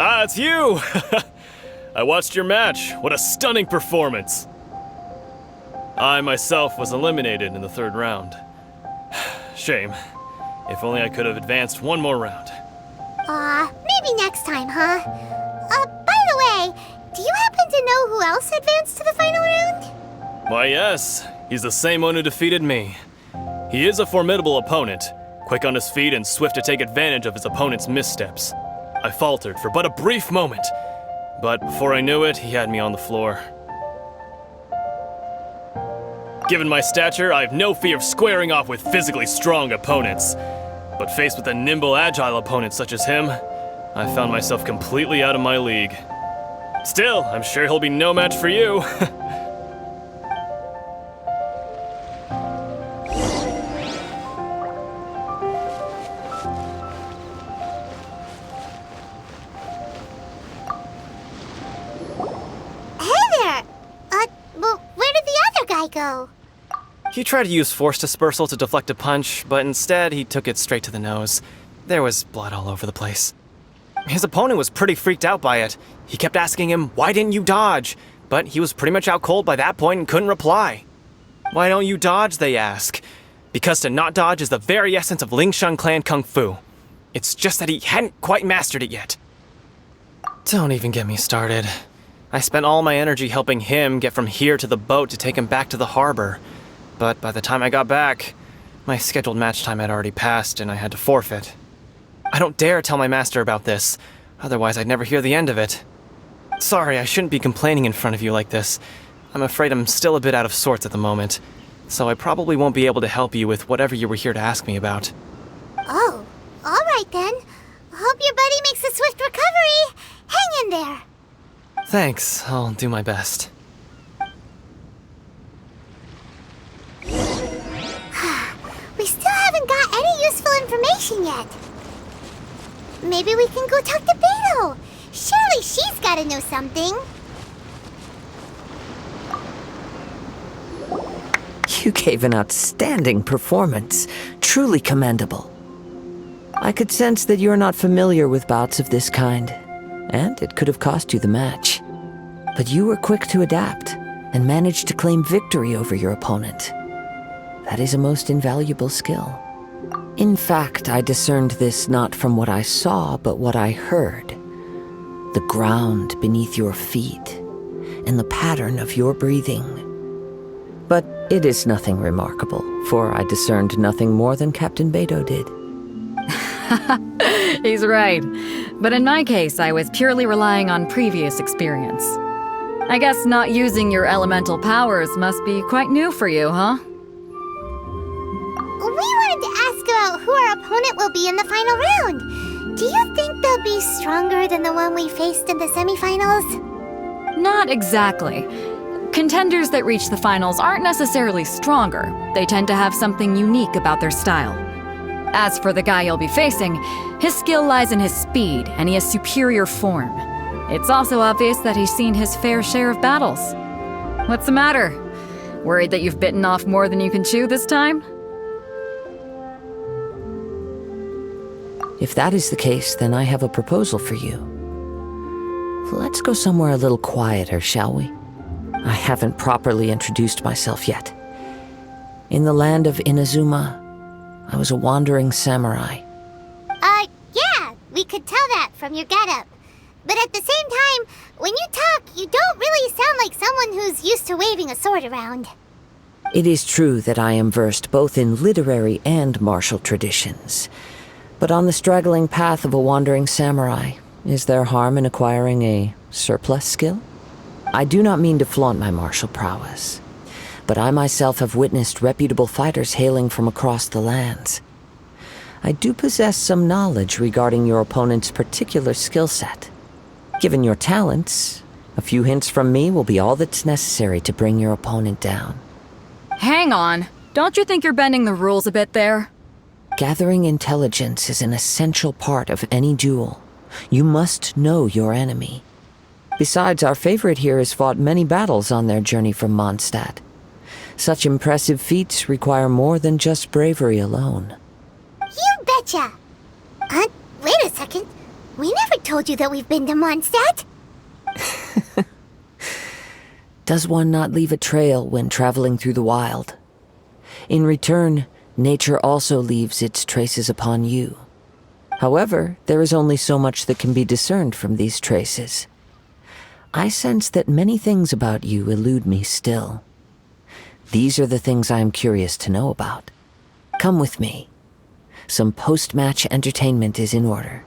Ah, it's you! I watched your match. What a stunning performance. I myself was eliminated in the third round. Shame. If only I could have advanced one more round. Maybe next time, huh? By the way, do you happen to know who else advanced to the final round? Why, yes. He's the same one who defeated me. He is a formidable opponent, quick on his feet and swift to take advantage of his opponent's missteps. I faltered for but a brief moment, but before I knew it, he had me on the floor. Given my stature, I have no fear of squaring off with physically strong opponents. But faced with a nimble, agile opponent such as him, I found myself completely out of my league. Still, I'm sure he'll be no match for you. Go. He tried to use force dispersal to deflect a punch, but instead he took it straight to the nose. There was blood all over the place. His opponent was pretty freaked out by it. He kept asking him, "Why didn't you dodge?" But he was pretty much out cold by that point and couldn't reply. "Why don't you dodge?" they ask. Because to not dodge is the very essence of Lingshan clan kung fu. It's just that he hadn't quite mastered it yet. Don't even get me started. I spent all my energy helping him get from here to the boat to take him back to the harbor. But by the time I got back, my scheduled match time had already passed and I had to forfeit. I don't dare tell my master about this, otherwise I'd never hear the end of it. Sorry, I shouldn't be complaining in front of you like this. I'm afraid I'm still a bit out of sorts at the moment, so I probably won't be able to help you with whatever you were here to ask me about. Oh, alright then. Hope your buddy makes a swift recovery. Hang in there. Thanks, I'll do my best. We still haven't got any useful information yet. Maybe we can go talk to Beto. Surely she's gotta know something. You gave an outstanding performance. Truly commendable. I could sense that you're not familiar with bouts of this kind, and it could have cost you the match. But you were quick to adapt and managed to claim victory over your opponent. That is a most invaluable skill. In fact, I discerned this not from what I saw, but what I heard. The ground beneath your feet and the pattern of your breathing. But it is nothing remarkable, for I discerned nothing more than Captain Beto did. He's right. But in my case, I was purely relying on previous experience. I guess not using your elemental powers must be quite new for you, huh? We wanted to ask about who our opponent will be in the final round. Do you think they'll be stronger than the one we faced in the semifinals? Not exactly. Contenders that reach the finals aren't necessarily stronger. They tend to have something unique about their style. As for the guy you'll be facing, his skill lies in his speed, and he has superior form. It's also obvious that he's seen his fair share of battles. What's the matter? Worried that you've bitten off more than you can chew this time? If that is the case, then I have a proposal for you. Let's go somewhere a little quieter, shall we? I haven't properly introduced myself yet. In the land of Inazuma, I was a wandering samurai. Yeah, we could tell that from your getup. But at the same time, when you talk, you don't really sound like someone who's used to waving a sword around. It is true that I am versed both in literary and martial traditions. But on the straggling path of a wandering samurai, is there harm in acquiring a surplus skill? I do not mean to flaunt my martial prowess, but I myself have witnessed reputable fighters hailing from across the lands. I do possess some knowledge regarding your opponent's particular skill set. Given your talents, a few hints from me will be all that's necessary to bring your opponent down. Hang on. Don't you think you're bending the rules a bit there? Gathering intelligence is an essential part of any duel. You must know your enemy. Besides, our favorite here has fought many battles on their journey from Mondstadt. Such impressive feats require more than just bravery alone. You betcha! Wait a second. We never told you that we've been to Mondstadt. Does one not leave a trail when traveling through the wild? In return, nature also leaves its traces upon you. However, there is only so much that can be discerned from these traces. I sense that many things about you elude me still. These are the things I am curious to know about. Come with me. Some post-match entertainment is in order.